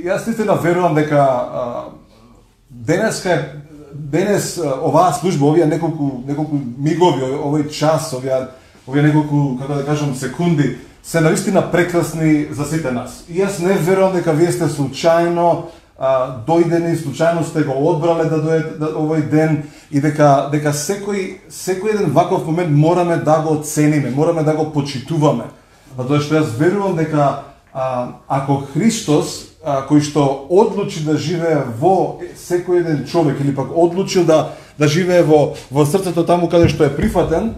јас наистина верувам дека денес оваа служба, овие неколку мигови, овој час, овие неколку, како да кажам, секунди, се навистина прекрасни за сите нас. И јас не верувам дека вие сте случајно дојдени, случајно сте го одбрале да дојдете овој ден и дека секој еден ваков момент мораме да го оцениме, мораме да го почитуваме. Затоа што јас верувам дека ако Христос, кој што одлучи да живее во секој еден човек или пак одлучил да живее во срцето таму каде што е прифатен,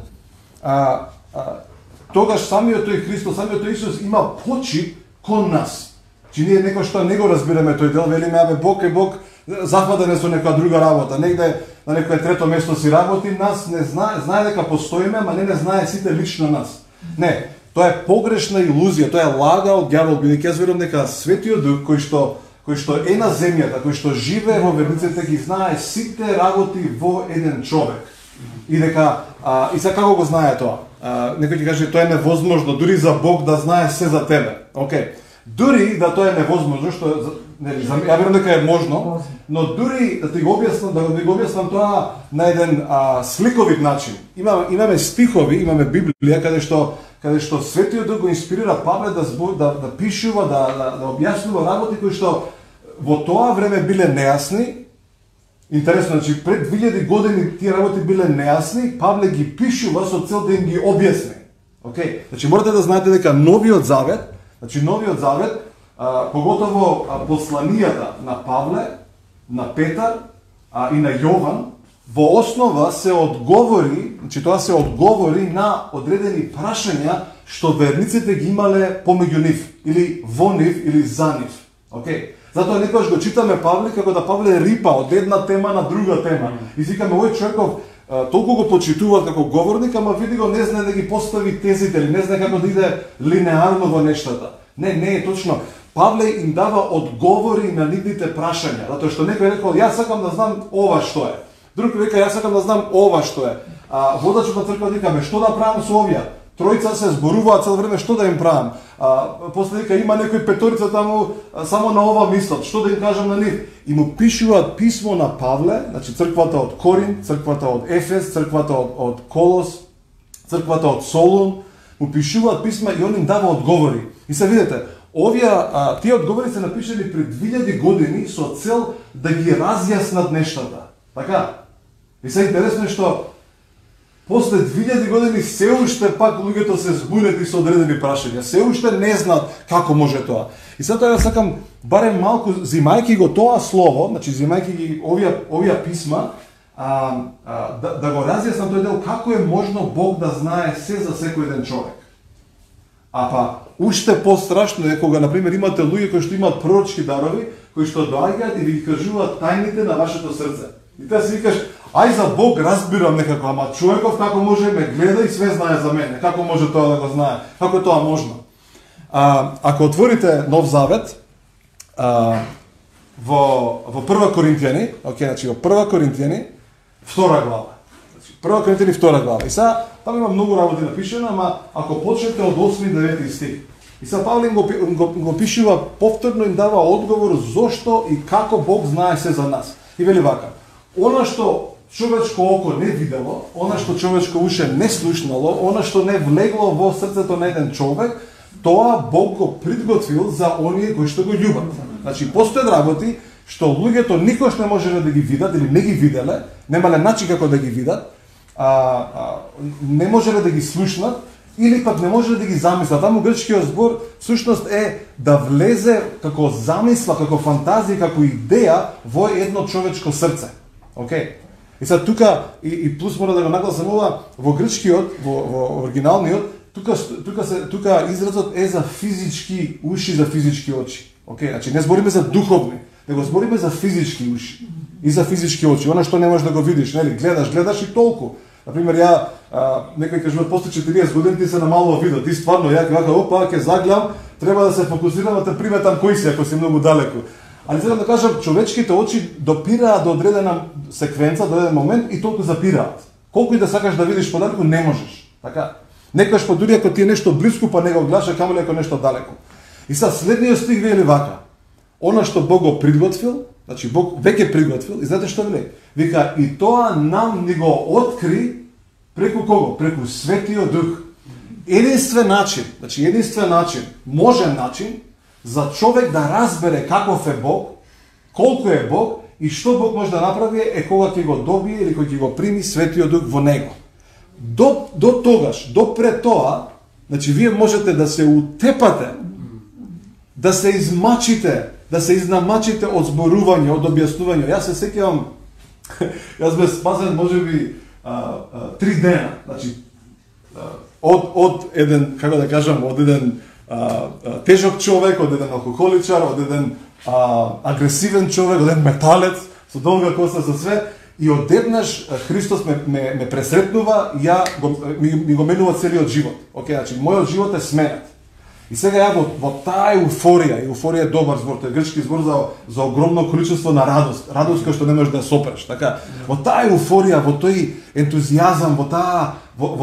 тогаш самиот тој Христос, самиот тој Исус има почит кон нас. Че ние некој што не го разбираме тој дел, велиме, абе Бог е Бог, захватен е со некоја друга работа, негде на некое трето место си работи, нас не знае дека постоиме, ама не знае сите лично нас. Не, тоа е погрешна илузија, тоа е лага од ѓавол, бидејќи јас верувам дека Светиот Дух кој што е на земјата, кој што живее во верниците, ги знае сите работи во еден човек. И дека и сега како го знае тоа? Некој ќе каже тоа е невозможно, дури за Бог да знае се за тебе. Океј. Дури да тоа е невозможно, што ја верувам дека е можно, но дури да го објаснам тоа на еден сликовит начин. Имаме стихови, имаме Библија каде што Светиот Дух го инспирира Павле да пишува, да објаснува работи кои што во тоа време биле нејасни. Интересно, значи пред 2000 години тие работи биле нејасни, Павле ги пишува со цел да им ги објасни. Океј, значи морате да знаете дека Новиот Завет, поготово посланијата на Павле, на Петар и на Јован, во основа се одговори, значи тоа се одговори на одредени прашања што верниците ги имале помеѓу нив, или во нив, или за нив. Океј. Затоа некогаш го читаме Павле како да Павле рипа од една тема на друга тема. И викаме овој човеков толку го почитуваат како говорник, ама види го не знае да ги постави тезите, или не знае како да иде линеарно во нештата. Не е точно. Павле им дава одговори на нивните прашања, затоа што некој рекол јас сакам да знам ова што е. Друг века јас сакам да знам ова што е. Водачот на црква викаме што да правам со овие? Тројца се зборуваат цело време што да им правам. После дека има некој петорица таму само на ова мислат, што да им кажам на нив? И му пишуваат писмо на Павле, значи црквата од Корин, црквата од Ефес, црквата од Колос, црквата од Солун, му пишуваат писма и он им дава одговори. И се видите, тие одговори се напишани пред 2000 години со цел да ги разјаснат нештата. Така? И се интересно е што после 2000 години се уште пак луѓето се збунети со одредени прашања. Се уште не знаат како може тоа. И затоа ја сакам барем малку зимајки го тоа слово, значи зимајки ги овие писма, да го разјаснам тој дел како е можно Бог да знае се за секој еден човек. Уште пострашно е кога, например, имате луѓе кои што имаат пророчки дарови, кои што доаѓаат и ви ги кажуваат тајните на вашето срце. И ти си викаш, ај за Бог разбирам некако, ама човеков како може ме гледа и све знае за мене, како може тоа да го знае, како е тоа можно. Ако отворите Нов Завет, во Прва Коринтијани, значи во Прва Коринтијани, 2 глава. Прва Коринтијани 2 глава. И сега там има многу работи напишено, ама ако почнете од 8 и 9 стих. И сега Павле го пишува повторно, им дава одговор зошто и како Бог знае се за нас. И вели вака: она што човечко око не видело, она што човечко уше не слушнало, она што не влегло во срцето на еден човек, тоа Бог го приготвил за оние кои што го љубат. Значи постојат работи што луѓето никош не можеле да ги видат или не ги виделе, немале начин како да ги видат, не можеле да ги слушнат или пак не можеле да ги замислат. Таму грчкиот збор всушност е да влезе како замисла, како фантазија, како идеја во едно човечко срце. Океј. И сега тука и плюс мора да го нагласам ова, во грчкиот, во оригиналниот, тука изразот е за физички уши, за физички очи. Океј, значи не збориме за духовни, него збориме за физички уши и за физички очи. Она што не можеш да го видиш, нели? Гледаш и толку. Например, некој кажува после 40 години ти се намалува видот. Ти стварно опа, ќе загледам, треба да се фокусирам да те приметам кој си ако си многу далеку. Али сакам да кажам, човечките очи допираат до одредена секвенца, до еден момент и толку запираат. Колку и да сакаш да видиш подалеку, не можеш. Така. Некогаш дури ако ти е нешто блиску, па не го гледаш, камо ли ако нешто далеко. И сега следниот стих вели вака: Она што Бог го приготвил, значи Бог веќе приготвил, и знаете што вели? Вика, и тоа нам ни го откри преку кого? Преку Светиот Дух. Единствен начин, значи единствен начин, можен начин за човек да разбере каков е Бог, колку е Бог и што Бог може да направи е кога ќе го добие или кога ќе го прими Светиот Дух во него. До тогаш, до пред тоа, значи вие можете да се утепате, да се измачите, да се изнамачите од зборување, од објаснување. Јас се сеќавам, јас бе спасен можеби 3 дена, значи од еден, како да кажам, од еден тежок човек, од еден алкохоличар, од еден агресивен човек, од еден металец, со долга коса, со све, и одеднаш Христос ме пресретнува и ми го менува целиот живот. Океј, значи, мојот живот е сменет. И сега ја во таа еуфорија е добар збор, тој грчки збор за огромно количество на радост која што не можеш да сопреш, така. Во таа еуфорија, во тој ентузијазам, во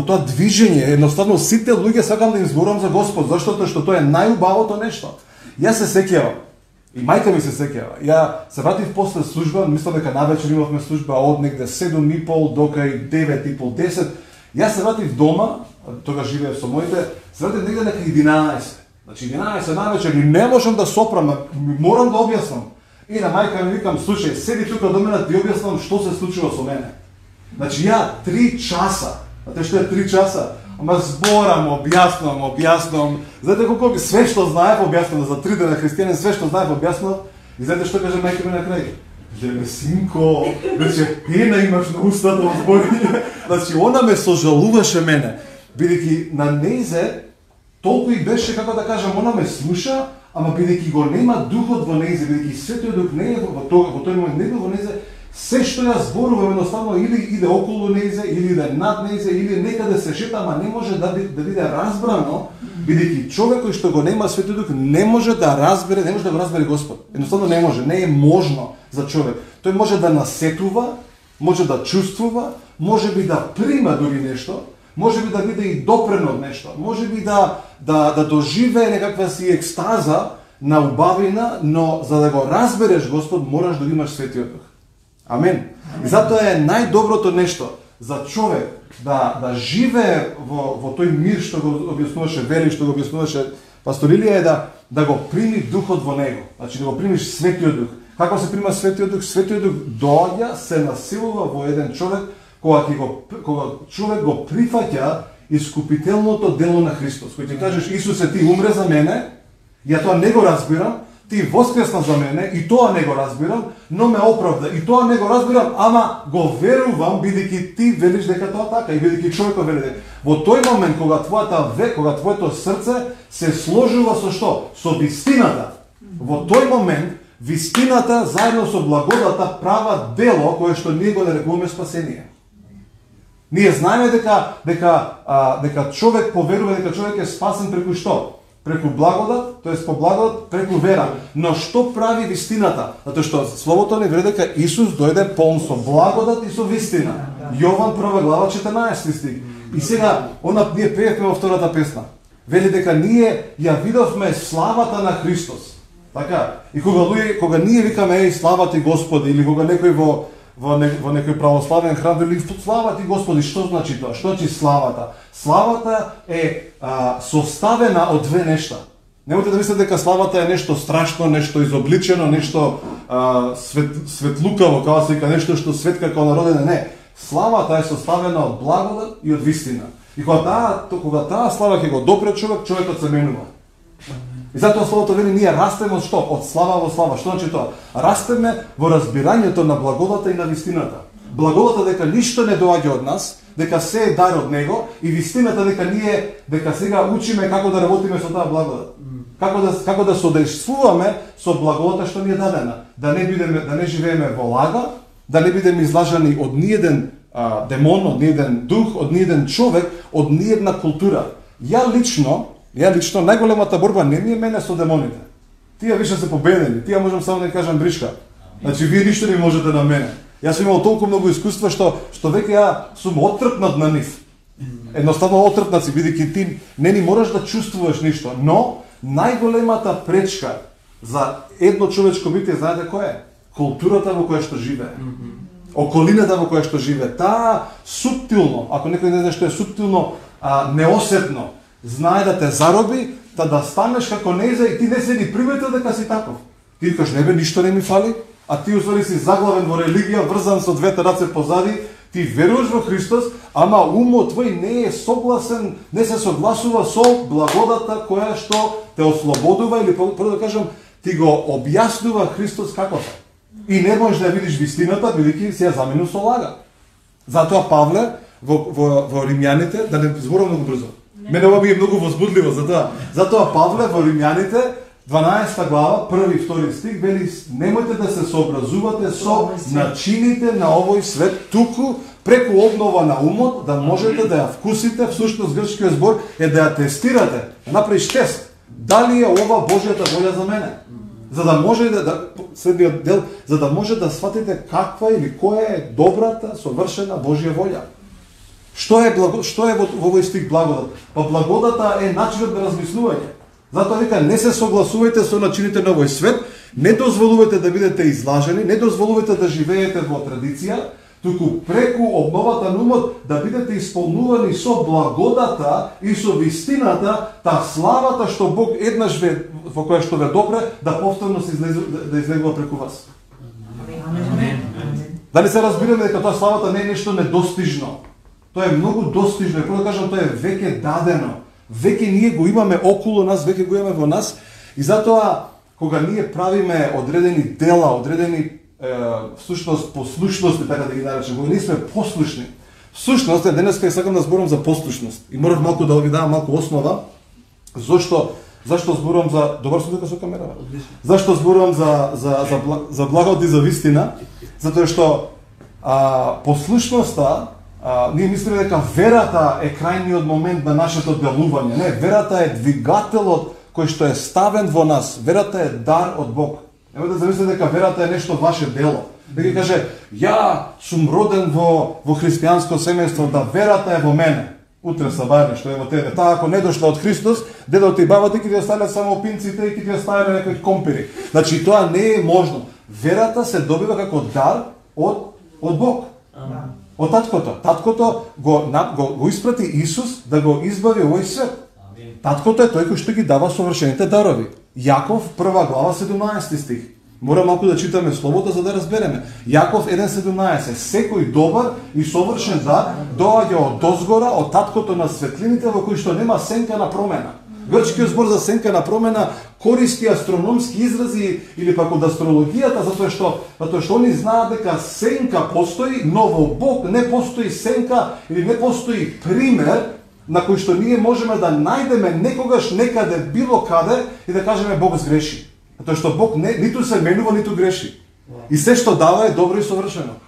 тоа движење, едноставно сите луѓе сакам да им зборам за Господ, заштото што тоа е најубавото нешто. Јас се сеќавам, и мајка ми се сеќава. Ја се вратив после служба, мислам дека навечер имавме служба од негде 7:30 до кај 9:30, 10. Јас се вратив дома, тога живеев со моите, се вратив негде нека 11. Значи 11 навечер и не можам да сопрам, морам да објаснам. И на мајка ми викам, слушај, седи тука до мене, ти објаснам што се случува со мене. Значи ја 3 часа, знаете што е 3 часа? Ама зборам, објаснам. Знаете колку све што знаев објаснам, за 3 дена христијанин све што знаев објаснам. И знаете што каже мајка ми на крај? Леле синко, веќе пена имаш на устата од зборање. Значи она ме сожалуваше мене, бидејќи на нејзе толку и беше, како да кажам, она ме слуша, ама бидејќи го нема духот во нејзе, бидејќи Светиот Дух не е во тој момент не бил во нејзе, се што ја зборувам едноставно или иде околу нејзе, или иде над нејзе, или некаде се шета, ама не може да биде разбрано, бидејќи човек кој што го нема Светиот Дух не може да разбере, не може да го разбере Господ. Едноставно не може, не е можно за човек. Тој може да насетува, може да чувствува, може би да прима дури нешто, може би да биде и допрен од нешто, може би да доживее некаква си екстаза на убавина, но за да го разбереш Господ мораш да имаш Светиот Дух. Амен. И затоа е најдоброто нешто за човек да живее во тој мир што го објаснуваше Вели, што го објаснуваше пастор Илија, е да го прими Духот во него. Значи да го примиш Светиот Дух. Како се прима Светиот Дух? Светиот Дух доаѓа, се насилува во еден човек кога човек го прифаќа искупителното дело на Христос. Кој ти кажеш, Исусе, ти умре за мене, ја тоа не го разбирам, ти воскресна за мене, и тоа не го разбирам, но ме оправда, и тоа не го разбирам, ама го верувам, бидејќи ти велиш дека тоа така, и бидејќи човекот вели дека. Во тој момент, кога твоето срце се сложува со што? Со вистината. Во тој момент, вистината заедно со благодата права дело кое што ние го нарекуваме спасение. Ние знаеме дека човек поверува, дека човек е спасен преку што? Преку благодат, тоест по благодат, преку вера. Но што прави вистината? Затоа што Словото ни вели дека Исус дојде полн со благодат и со вистина. Јован 1 глава 14 стих. И сега, ние пеевме во втората песна. Вели дека ние ја видовме славата на Христос. Така? И кога ние викаме еј слава ти Господи, или кога некој во некој православен храм вели слава ти Господи, што значи тоа? Што значи славата? Славата е составена од две нешта. Немојте да мислите дека славата е нешто страшно, нешто изобличено, нешто светлукаво, како се вика, нешто што светка како народене. Не. Славата е составена од благодат и од вистина. И кога таа слава ќе го допре човекот се менува. И затоа Словото вели ние растеме од што? Од слава во слава. Што значи тоа? Растеме во разбирањето на благодата и на вистината. Благодата дека ништо не доаѓа од нас, дека се е дар од него, и вистината дека сега учиме како да работиме со таа благодат. Како да содействуваме со благодата што ни е дадена. Да не живееме во лага, да не бидеме излажани од ниеден демон, од ниеден дух, од ниеден човек, од ниедна култура. Ја лично најголемата борба не ми е мене со демоните. Тие више се победени, тие можам само да кажам бришка. Значи вие ништо не можете на мене. Јас сум имал толку многу искуства што веќе ја сум отрпнат на нив. Едноставно отрпнат си, бидејќи ти не ни мораш да чувствуваш ништо, но најголемата пречка за едно човечко битие, знаете кој е? Културата во која што живее. Околината во која што живее. Таа суптилно, ако некој не знае што е суптилно, неосетно, знае да те зароби, да станеш како неза и ти не се ни приметил дека си таков. Ти викаш, не бе, ништо не ми фали, а ти уствари си заглавен во религија, врзан со двете раце позади, ти веруваш во Христос, ама умот твој не е согласен, не се согласува со благодата која што те ослободува или прво да кажам, ти го објаснува Христос како е. И не можеш да видиш вистината, бидејќи се ја заменил со лага. Затоа Павле во Римјаните, да не зборувам многу брзо. Мене ова ми е многу возбудливо затоа Павле во Римјаните 12 глава, 1 и 2 стих, вели, немојте да се сообразувате со начините на овој свет, туку преку обнова на умот, да можете да ја вкусите, всушност грчкиот збор е да ја тестирате, да направиш тест, дали е ова Божјата волја за мене. За да може следниот дел, за да може да сватите каква или која е добрата, совршена Божја волја. Што е во овој стих благодат? Па благодата е начинот на размислување. Затоа вика, не се согласувајте со начините на овој свет, не дозволувате да бидете излажени, не дозволувате да живеете во традиција, туку преку обновата на умот да бидете исполнувани со благодата и со вистината, таа славата што Бог еднаш во која што ве допре, да повторно се излегува преку вас. Дали се разбираме дека тоа славата не е нешто недостижно? Тоа е многу достижно, и прво да кажам, тоа е веќе дадено. Веќе ние го имаме околу нас, веќе го имаме во нас, и затоа кога ние правиме одредени дела, одредени всушност послушности, така да ги наречем, кога ние сме послушни. Всушност, денеска сакам да зборам за послушност. И морав малку да ви дадам малку основа. Зашто зборувам за добар сум дека со камера? Зашто зборувам за благодат и за вистина? Затоа што послушноста, ние мислиме дека верата е крајниот момент на нашето делување. Не, верата е двигателот кој што е ставен во нас. Верата е дар од Бог. Нема да замислите дека верата е нешто ваше дело. Да ги каже, ја сум роден во христијанско семејство, да верата е во мене. Утре сабајне што е во тебе. Таа ако не дошла од Христос, дедото и бабата ќе ти остават само опинците и ќе ти остават некои компири. Значи тоа не е можно. Верата се добива како дар од Бог. Од таткото. Таткото го испрати Исус да го избави овој свет. Таткото е тој кој што ги дава совршените дарови. Јаков, 1 глава, 17 стих. Мора малку да читаме Словото за да разбереме. Јаков 1:17. Секој добар и совршен дар доаѓа од дозгора, од таткото на светлините, во кој што нема сенка на промена. Грчкиот збор за сенка на промена користи астрономски изрази или пак од астрологијата, затоа што они знаат дека сенка постои, но во Бог не постои сенка или не постои пример на кој што ние можеме да најдеме некогаш некаде било каде и да кажеме Бог сгреши. Затоа што Бог ниту се менува, ниту греши. И се што дава е добро и совршено.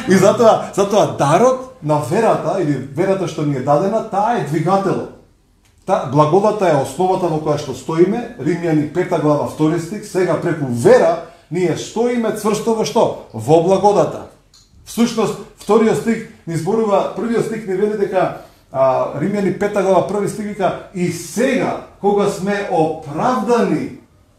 И затоа дарот на верата или верата што ни е дадена, таа е двигателот. Благодата е основата во која што стоиме, Римјани 5 глава 2 стих, сега преку вера ние стоиме цврсто во што? Во благодата. Всушност, вториот стих ни зборува, првиот стих ни вели дека Римјани 5 глава 1 стих вика и сега кога сме оправдани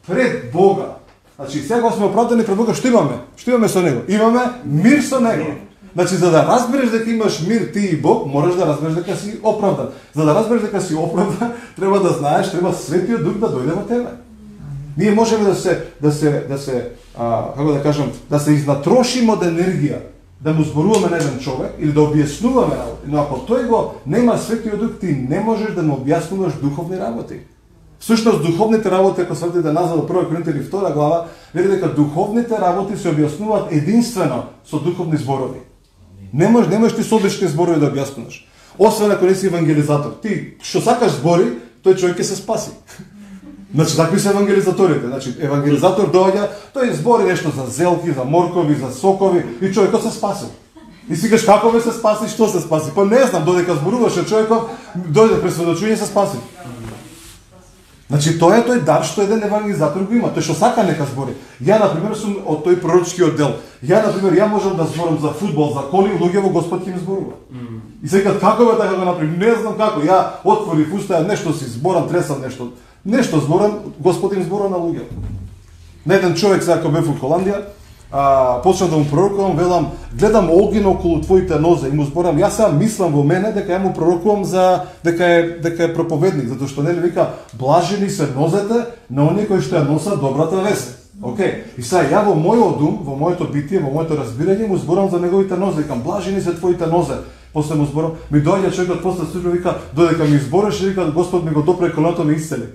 пред Бога. Значи сега кога сме оправдани пред Бога, што имаме? Што имаме со него? Имаме мир со него. Значи, за да разбереш дека имаш мир ти и Бог, мораш да разбереш дека си оправдан. За да разбереш дека си оправдан, треба да знаеш, треба Светиот Дух да дојде во тебе. Ние можеме да се изнатрошиме од енергија, да му зборуваме на еден човек или да објаснуваме работи. Но ако тој го нема Светиот Дух, ти не можеш да му објаснуваш духовни работи. Всушност, духовните работи, ако сватите назад во 1 Коринтијани 2 глава, вели дека духовните работи се објаснуваат единствено со духовни зборови. Не можеш ти со обични зборови да објаснуваш. Освен ако не си евангелизатор. Ти што сакаш збори, тој човек ќе се спаси. Значи, такви се евангелизаторите. Значи, евангелизатор доаѓа, тој збори нешто за зелки, за моркови, за сокови и човекот се спасил. И си кажеш како ме се спаси, што се спаси? Па не знам, додека зборуваше човекот, дојде пресведочување се спаси. Значи тоа е тој дар што еден евангелизатор го има, тој што сака нека збори. Ја на пример сум од тој пророчки оддел. Ја на пример ја можам да зборам за фудбал, за коли, луѓево Господ ќе ми зборува. И секад како бе така го направи, не знам како, ја отворив уста, нешто си зборам, тресам нешто. Нешто зборам, Господ им зборува на луѓето. На еден човек сега кога бев во Холандија, почнам да му пророкувам, велам, гледам огин околу твоите нозе и му зборам, јас сега мислам во мене дека ја му пророкувам за дека е проповедник, затоа што нели вика блажени се нозете на оние кои што ја носат добрата вест. Океј. И сега ја во мојот ум, во моето битие, во моето разбирање му зборам за неговите нозе, викам блажени се твоите нозе. После му зборам, ми доаѓа човекот после служба вика, додека ми збореше, вика Господ ми го допре коленото ми исцели.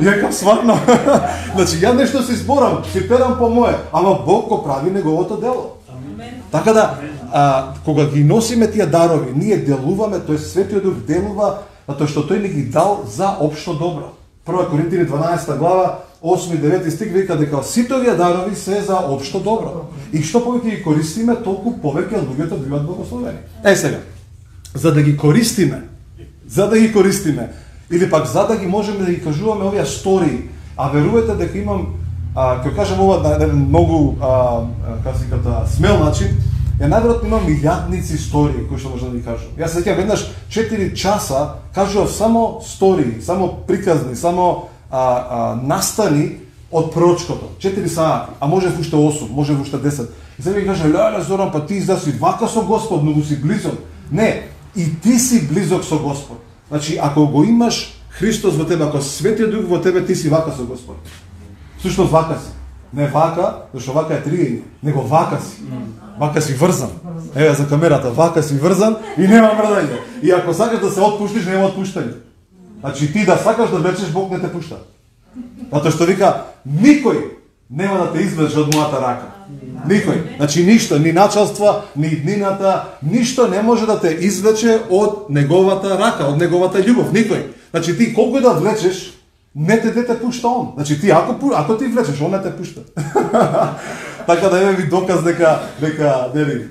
Ја викам сварно. Значи ја нешто си зборам, си перам по мое, ама Бог го прави неговото дело. Така да, кога ги носиме тие дарови, ние делуваме, тој Светиот Дух делува, затоа што тој ни ги дал за општо добро. 1 Коринтини 12 глава 8-9 стих вика дека сите овие дарови се за општо добро. И што повеќе ги користиме, толку повеќе луѓето биваат благословени. Сега, за да ги користиме, или пак за да ги можеме да ги кажуваме овие стории, а верувате дека имам, ќе кажам ова на еден многу, смел начин, најверојатно имам милијадници стории кои што можам да ви кажам. Јас сеќавам веднаш 4 часа кажував само стории, само приказни, само настани од пророчкото. 4 сати, а може уште 8, може уште 10. И сега ви кажа, леле Зоран, па ти издаси вака со Господ, многу си близок. Не, и ти си близок со Господ. Значи, ако го имаш Христос во тебе, ако Светиот Дух во тебе, ти си вака со Господ. Сушност вака си. Не вака, зашто вака е триење, него вака си. Вака си врзан. Еве за камерата, вака си врзан и нема мрдање. И ако сакаш да се отпуштиш, нема отпуштање. Значи ти да сакаш да влечеш, Бог не те пушта. Затоа што вика, никој нема да те извлече од мојата рака. Никој. Значи ништо, ни началства, ни иднината, ништо не може да те извлече од неговата рака, од неговата љубов. Никој. Значи ти колку и да влечеш, не те пушта он. Значи ти ако ти влечеш, он не те пушта. Така да еве ви доказ дека нели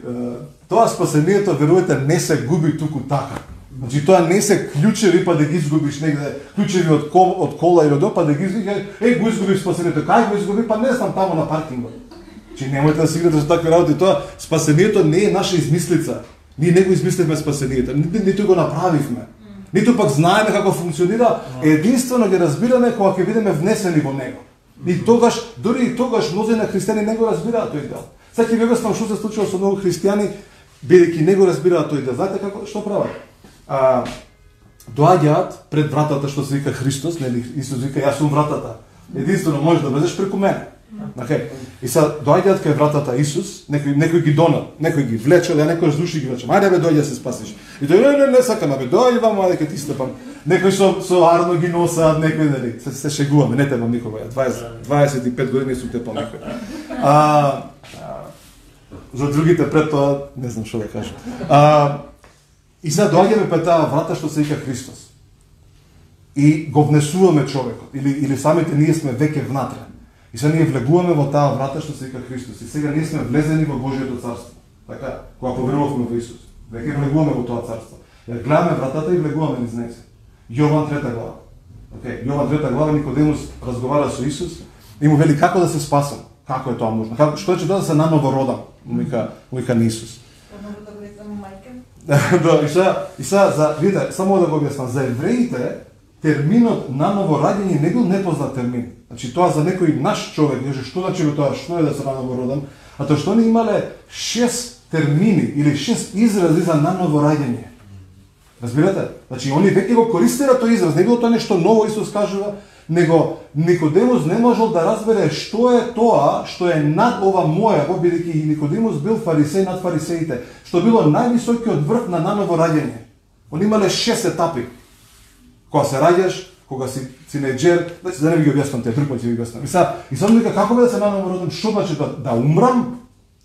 тоа спасението, верувате, не се губи туку така. Значи тоа не се клучеви па да ги изгубиш негде, клучеви од кола или од па да ги изгубиш, го изгубиш спасението. Кај го изгуби? Па не знам, таму на паркингот. Значи немојте да се играте со такви работи. Тоа спасението не е наша измислица. Ние не го измисливме спасението, ниту го направивме. Ниту пак знаеме како функционира, единствено ги разбираме кога ќе бидеме внесени во него. И тогаш, дури и тогаш, мнозина христијани не го разбираат тој дел. Сега ќе ви објаснам што се случува со многу христијани, бидејќи не го разбираат тој дел. Знаете како, што прават? Доаѓаат пред вратата што се вика Христос, нели Исус вика јас сум вратата. Единствено можеш да влезеш преку мене. Okay. И сега доаѓаат кај вратата Исус, некој ги донат, некој ги влече, а некој души ги влече. Ајде бе доаѓа се спасиш. И тој не сакам, бе доаѓа ваму, ајде ке ти степам. Некој со арно ги носаат, некој нели, се шегуваме, не тебам никога. 25 години сум тепал некој. За другите пред тоа не знам што да кажам. И сега доаѓаме пред таа врата што се вика Христос. И го внесуваме човекот или самите ние сме веќе внатре. И сега ние влегуваме во таа врата што се вика Христос. И сега ние сме влезени во Божјото царство. Така, кога поверувавме во Исус. Веќе влегуваме во тоа царство. Ја гледаме вратата и влегуваме низ неја. Јован 3 глава. Океј, Јован 3 глава Никодемус разговара со Исус и му вели како да се спасам. Како е тоа можно? Што е да се наново родам? Вика на Исус. Да, и сега, видите, само да го објаснам, за евреите терминот наново раѓање не бил непознат термин. Значи тоа за некој наш човек, што значи тоа, што е да се наново родам, а тоа што они имале 6 термини или 6 изрази за наново раѓање. Разбирате? Значи они веќе го користира тој израз, не било тоа нешто ново Исус кажува, него Никодемус не можел да разбере што е тоа што е над ова мојаво, бидејќи Никодемус бил фарисеј над фарисеите, што било највисокиот врв на наново раѓање. Они имале 6 етапи. Кога се раѓаш, кога си тинеџер, значи да не ви ги објаснам те, друг пат ќе ви објаснам. И само вика како бе да се наново родам, што значи да умрам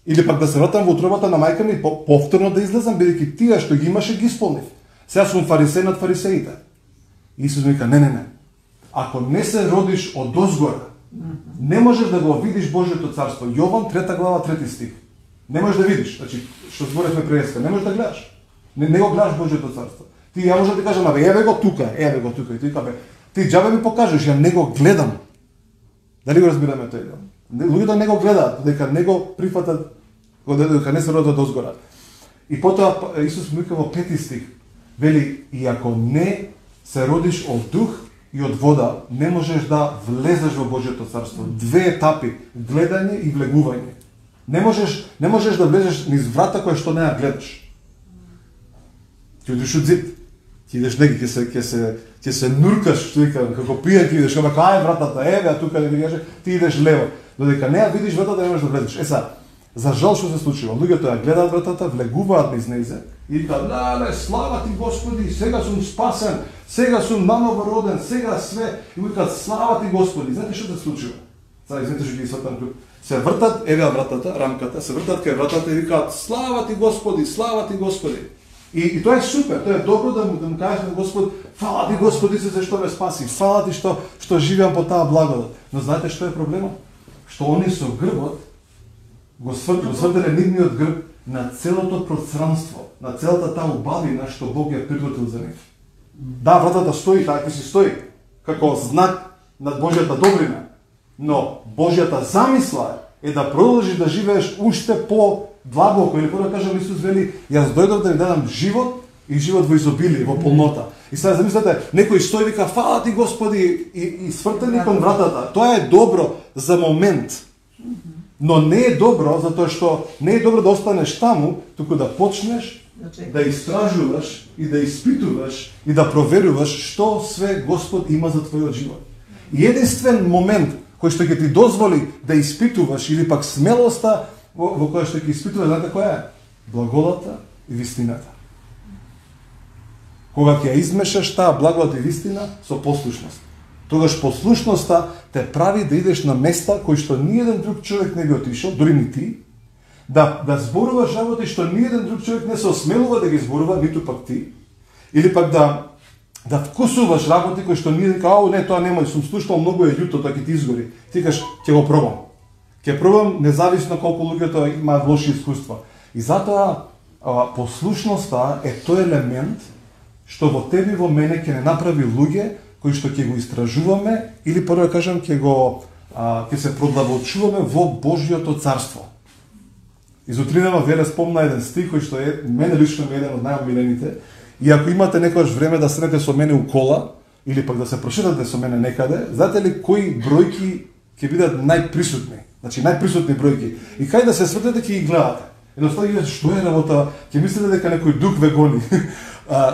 или пак да се вратам во утробата на мајка ми, повторно да излезам, бидејќи тие што ги имаше ги исполнив. Сега сум фарисеј над фарисеите. Исус вика не. Ако не се родиш од озгора, не можеш да го видиш Божјото царство. Јован 3 глава 3 стих. Не можеш да видиш, значи што зборевме преска, не можеш да гледаш. Не го гледаш Божјото царство. Ти ја можеш да кажам, еве го тука, и ти кажа, Ти џабе ми покажеш, ја не го гледам. Дали го разбираме тој дел? Луѓето не го гледаат, дека не го прифатат, дека не се родат озгора. И потоа Исус му вика во 5 стих, вели, и ако не се родиш од дух и од вода, не можеш да влезеш во Божјото царство. 2 етапи, гледање и влегување. Не можеш да влезеш низ врата која што не ја гледаш. Ти одиш од зид. Ти идеш неки, ќе се нуркаш, што вика, како пијаки идеш, ама кај е вратата, еве, а тука да кажеш, ти идеш лево. Додека не ја видиш вратата, не можеш да влезеш. За жал што се случува? Луѓето ја гледаат вратата, влегуваат низ нејзе и викаат: "Леле, слава ти Господи, сега сум спасен, сега сум наново роден, сега све." И викаат: "Слава ти Господи." Знаете што се случува? Сега извинете што ги сватам тук. Се вртат, еве вратата, рамката, се вртат кај вратата и викаат: "Слава ти Господи, слава ти Господи." И тоа е супер, тоа е добро да му кажеш на Господ: "Фала ти Господи за што ме спаси, фала ти што живеам по таа благодат." Но знаете што е проблемот? Што они со грбот го сврделе нивниот грб на целото пространство, на целата таа убавина што Бог ја приготвил за нив. Да, вратата стои, така си стои, како знак на Божјата добрина, но Божјата замисла е да продолжиш да живееш уште по длабоко, или прво кажам, Исус вели: "Јас дојдов да ви дадам живот и живот во изобилие, во полнота." И сега замислете, некој стои вика: "Фала ти Господи", и свртени кон вратата. Тоа е добро за момент. Но не е добро, затоа што не е добро да останеш таму, туку да почнеш да истражуваш и да испитуваш и да проверуваш што све Господ има за твојот живот. И единствен момент кој што ќе ти дозволи да испитуваш, или пак смелоста во која што ќе испитуваш, знаете која е? Благодата и вистината. Кога ќе ја измешаш таа благодат и вистина со послушност, тогаш послушноста те прави да идеш на места кои што ниеден друг човек не би отишол, дури ни ти, да зборуваш работи што ниеден друг човек не се осмелува да ги зборува, ниту пак ти, или пак да вкусуваш работи кои што ниеден као: "Не, тоа нема, сум слушнал многу е љуто, тоа ќе ти изгори." Ти кажеш: "Ќе го пробам." Ќе пробам независно колку луѓето имаат лоши искуства. И затоа послушноста е тој елемент што во тебе и во мене ќе не направи луѓе кои што ќе го истражуваме, или прво да кажам, ќе се продлабочуваме во Божјото царство. Изутринава Веле спомна еден стих кој што е мене лично е еден од најомилените. И ако имате некојаш време да седнете со мене у кола, или пак да се прошетате со мене некаде, знаете ли кои бројки ќе бидат најприсутни? Значи најприсутни бројки. И кај да се свртете ќе ги гледате. Едноставно ги што е работа, ќе мислите дека некој дух ве гони.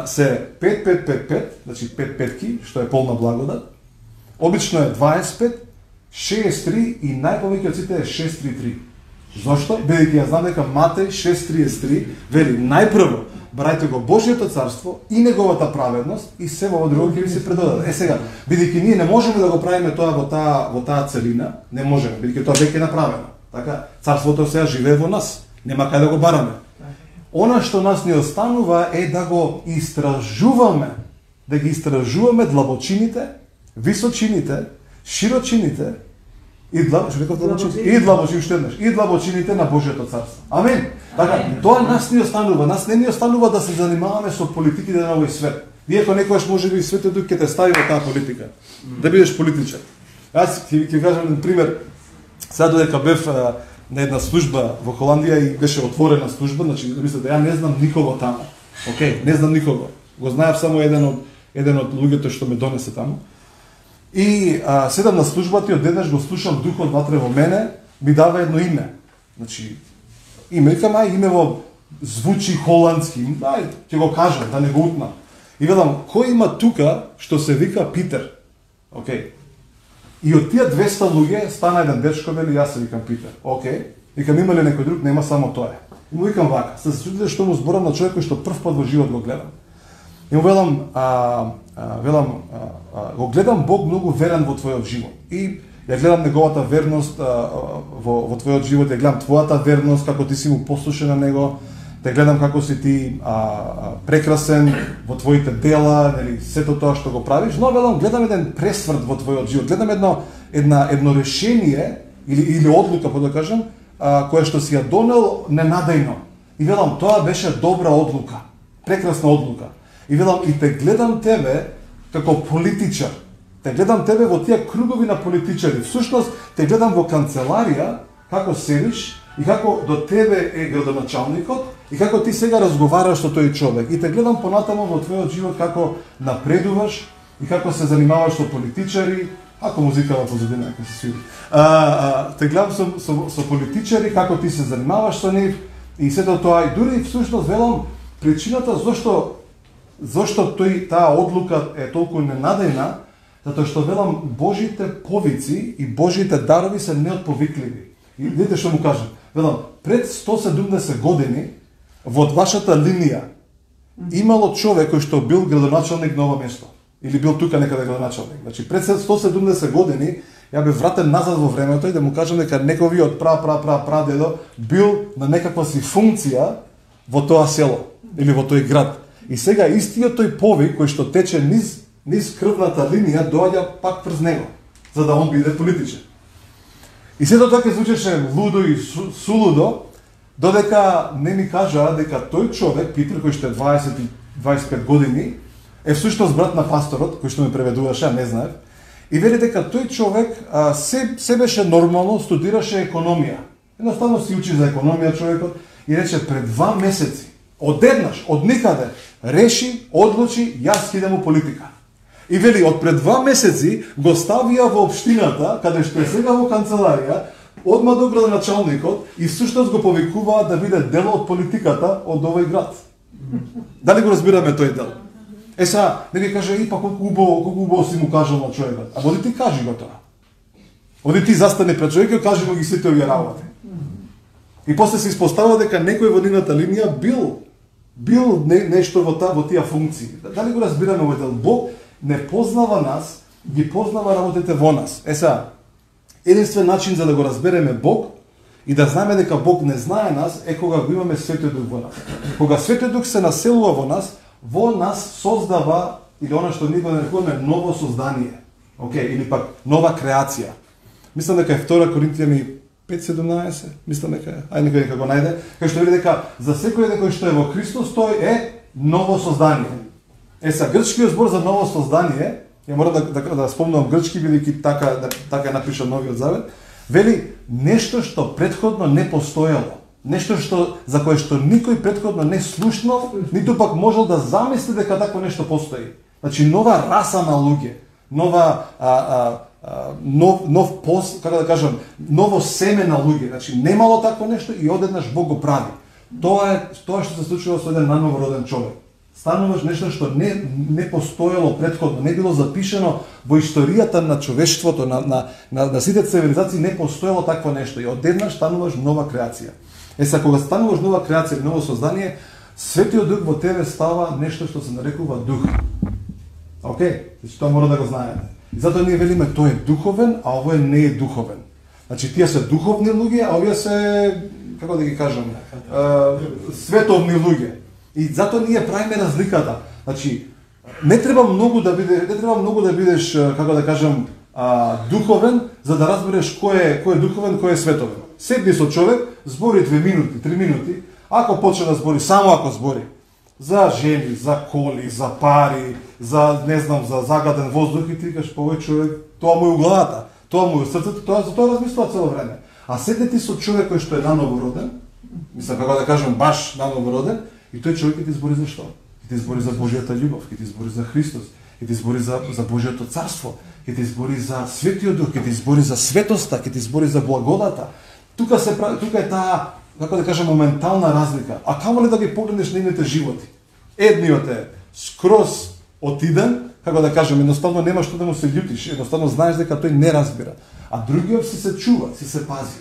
Се 5-5-5-5, значи 5 петки, што е полна благодат. Обично е 25, 63 и најповеќе од сите е 633. Зошто? Бидејќи ја знам дека Матеј 6:33 вели: "Најпрво барајте го Божјото царство и неговата праведност, и се во друго ќе ви се предодаде." Сега, бидејќи ние не можеме да го правиме тоа во таа целина, не можеме, бидејќи тоа веќе е направено. Така, царството сега живее во нас. Нема кај да го бараме. Она што нас ни останува е да го истражуваме, да ги истражуваме длабочините, височините, широчините и длабочините на Божјото царство. Амин. Така, тоа нас ни останува. Нас не ни останува да се занимаваме со политиките на овој свет. Иако некојаш можеби светот ќе те стави во таа политика, да бидеш политичар. Јас ќе кажам еден пример. Сега додека бев на една служба во Холандија и беше отворена служба, значи мислите, ја не знам никого таму. Океј, не знам никого. Го знаев само еден од луѓето што ме донесе таму. И седам на службата и одеднаш го слушам духот ватре во мене, ми дава едно име. Значи, име, викам, имево звучи холандски, ќе го кажам, да не го утнам. И велам, кој има тука што се вика Питер? Океј. И од тие 200 луѓе стана еден дечко, вели, јас се викам Питер. Океј. Викам, има ли некој друг? Нема, само тоа е. И му викам вака, се чудите што му зборам на човек кој што прв пат во живот го гледам. И му велам, го гледам Бог многу верен во твојот живот. И ја гледам неговата верност во твојот живот, ја гледам твојата верност, како ти си му послушен на него, те гледам како си ти прекрасен во твоите дела, нели, сето тоа што го правиш, но гледам еден пресврт во твојот живот, гледам едно решение или одлука, да кажам, која што си ја донел ненадејно. И велам, тоа беше добра одлука, прекрасна одлука. И велам, и те гледам тебе како политичар, Те гледам тебе во тие кругови на политичари. Всушност, те гледам во канцеларија, како седиш и како до тебе е градоначалникот и како ти сега разговараш со тој човек. И те гледам понатаму во твојот живот како напредуваш и како се занимаваш со политичари, ако музика во позадина ќе се свири. Те гледам со политичари, како ти се занимаваш со нив и сето тоа. И дури всушност велам причината зашто таа одлука е толку ненадејна, затоа што велам Божите повици и Божите дарови се неотповикливи. И видите што му кажам. Велам, пред 170 години во вашата линија имало човек кој што бил градоначалник на ова место. Или бил тука некаде градоначалник. Значи, пред 170 години, ја бе вратен назад во времето и да му кажам дека некој од прадедо бил на некаква си функција во тоа село или во тој град. И сега истиот тој повик кој што тече низ крвната линија доаѓа пак врз него, за да он биде политичар. И сето тоа ќе звучеше лудо и сулудо, додека не ми кажа дека тој човек, Питер, кој што е 25 години, е всушност брат на пасторот, кој што ме преведуваше, не знаев, и вели дека тој човек се беше нормално, студираше економија. Едноставно си учи за економија човекот и рече пред 2 месеци, одеднаш, од никаде, реши, одлучи, јас идем во политика. И вели, од пред 2 месеци го ставија во општината, каде што е сега во канцеларија, одма до градоначалникот и всушност го повикуваат да биде дел од политиката од овој град. Дали го разбираме тој дел? Сега, не ви каже, и па колку убаво си му кажал на човекот. А оди ти кажи го тоа. Оди ти застане пред човекот, кажи му ги сите овие работи. И после се испоставува дека некој во нивната линија бил нешто во тие функции. Дали го разбираме овој дел? Бог не познава нас, ги познава работите во нас. Сега, единствен начин за да го разбереме Бог и да знаеме дека Бог не знае нас е кога го имаме Светиот Дух во нас. Кога Светиот Дух се населува во нас создава, или она што ние го нарекуваме ново создание. Или пак нова креација. Мислам дека е 2 Коринтијани 5:17, мислам дека ајде нека го најде, кај што вели дека за секој кој што е во Христос, тој е ново создание. Са грчкиот збор за ново создание, ја морам да спомнам грчки, бидејќи така е напишан Новиот Завет, вели нешто што претходно не постоело. Нешто за кое што никој претходно не слушнал, ниту пак можел да замисли дека такво нешто постои. Значи нова раса на луѓе, нов пост, како да кажам, ново семе на луѓе. Значи немало такво нешто и одеднаш Бог го прави. Тоа е што се случува со еден нановороден човек. Стануваш нешто што не постоело претходно, не било запишено во историјата на човештвото, на сите цивилизации не постоело такво нешто и одеднаш стануваш нова креација. Сега кога стануваш нова креација, ново создание, Светиот Дух во тебе става нешто што се нарекува дух. Значи тоа мора да го знаете. И затоа ние велиме тој е духовен, а овој не е духовен. Значи тие се духовни луѓе, а овие се, како да ги кажам, световни луѓе. И затоа ние правиме разликата. Значи не треба многу да бидеш, како да кажам, духовен за да разбереш кој е духовен, кој е световен. Седни со човек, збори 2 минути, 3 минути, ако почне да збори, само ако збори за жени, за коли, за пари, за за загаден воздух и ти кажеш овој човек, тоа му е у главата, тоа му е срцето, тоа за тоа размислува цело време. А седни ти со човек кој што е нановороден, мислам како да кажам баш нановороден, и тој човек ќе ти збори за што? Ќе ти збори за Божјата љубов, ќе ти збори за Христос, ќе ти збори за Божјото царство, ќе ти збори за Светиот Дух, ќе ти збори за светоста, ќе ти збори за благодата. Тука е таа, како да кажам, моментална разлика. А камо ли да ги погледнеш нивните животи? Едниот е скроз отиден, како да кажам, едноставно нема што да му се љутиш, едноставно знаеш дека тој не разбира. А другиот се чува, се пази.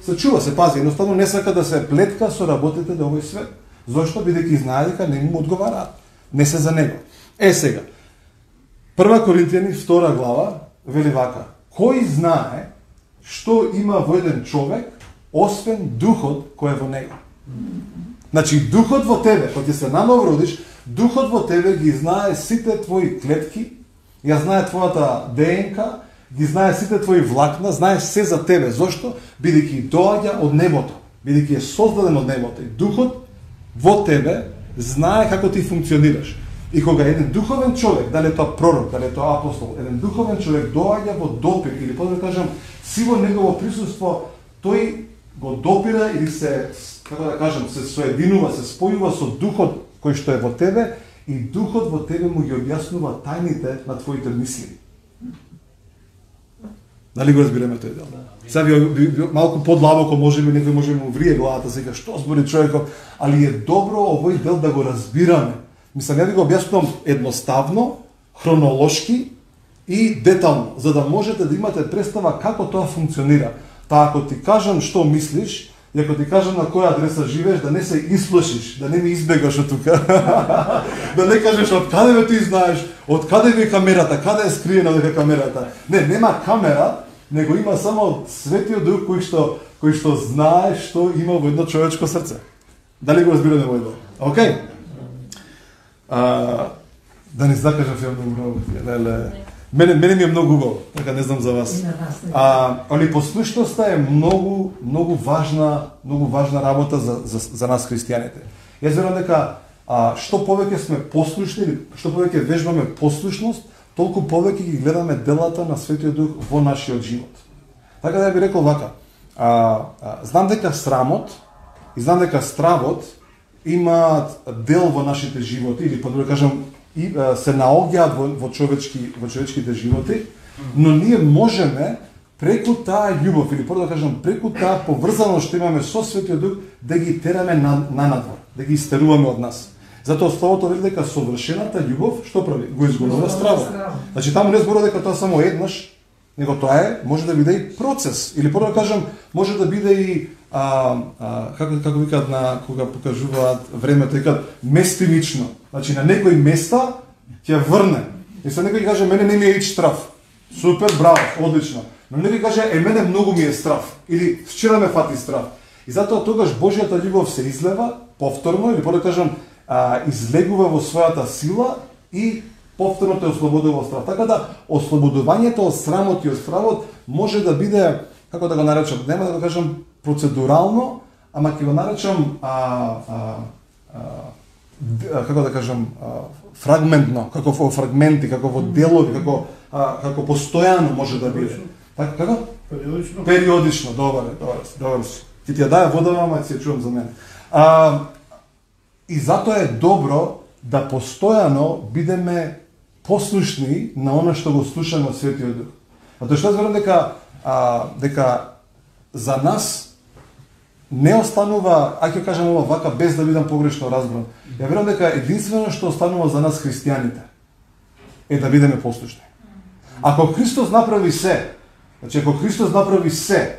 Се чува, се пази, едноставно не сака да се плетка со работите на овој свет. Зошто? Бидејќи знае дека не му одговараат. Не се за него. Сега, 1 Коринтијани 2 глава вели вака: кој знае што има во еден човек, освен духот кој е во него? Значи, духот во тебе, кога ќе се наново родиш, духот во тебе ги знае сите твои клетки, ја знае твојата ДНК, ги знае сите твои влакна, знае се за тебе. Зошто? Бидејќи доаѓа од небото, бидејќи е создаден од небото. И духот во тебе знае како ти функционираш. И кога еден духовен човек, дали е тоа пророк, дали е тоа апостол, еден духовен човек доаѓа во допир, или по да кажам, си во негово присуство, тој го допира или се, како да кажам, се соединува, се спојува со духот кој што е во тебе и духот во тебе му ги објаснува тајните на твоите мисли. Дали го разбираме тој дел? Сега би малку подлабоко можеме, некој може му врие главата, сега што збори човеков, али е добро овој дел да го разбираме. Мислам, ја ви го објаснувам едноставно, хронолошки и детално, за да можете да имате представа како тоа функционира. Та ако ти кажам што мислиш, и ако ти кажам на која адреса живееш, да не се исплашиш, да не ми избегаш од тука. Да не кажеш од каде бе ти знаеш, од каде ви е камерата, каде е скриена дека камерата. Не, нема камера, него има само Светиот Дух кој што знае што има во едно човечко срце. Дали го разбираме во едно? Океј. Да не закажав ја многу. Мене ми е многу убаво, така не знам за вас. Али послушноста е многу важна работа за нас христијаните. Јас верувам дека што повеќе сме послушни или што повеќе вежбаме послушност, толку повеќе ги гледаме делата на Светиот Дух во нашиот живот. Така да би рекол вака, знам дека срамот и знам дека стравот имаат дел во нашите животи, или по да кажам, и се наоѓаат во човечките животи, но ние можеме преку таа љубов, или да кажам, преку таа поврзаност што имаме со Светиот Дух, да ги тераме нанадвор, да ги истеруваме од нас. Затоа Словото вели дека совршената љубов што прави? Го изгонува стравот. Значи таму не зборува дека тоа само еднаш, него тоа може да биде и процес, или да кажам, може да биде и како викаат на кога покажуваат времето, викаат местимично. Значи на некои места ќе врне. И се некој каже мене не ми е ич страв. Супер, браво, одлично. Но некој каже мене многу ми е страв или вчера ме фати страв. И затоа тогаш Божјата љубов се излева повторно или да кажам излегува во својата сила и повторно те ослободува од страв. Така да ослободувањето од срамот и од стравот може да биде, како да го наречам, нема да го кажам процедурално, ама ќе го наречам како да кажам фрагментно, како во фрагменти, како во делови, како постојано може да биде. Така како? Периодично. Периодично, добре. Ти ја даја водава, ама ќе ја чувам за мене. И затоа е добро да постојано бидеме послушни на она што го слушаме од Светиот Дух. Затоа што зборам дека за нас не останува, ќе кажам ова вака без да бидам погрешно разбран. Ја верувам дека единствено што останува за нас христијаните е да бидеме послушни. Ако Христос направи се,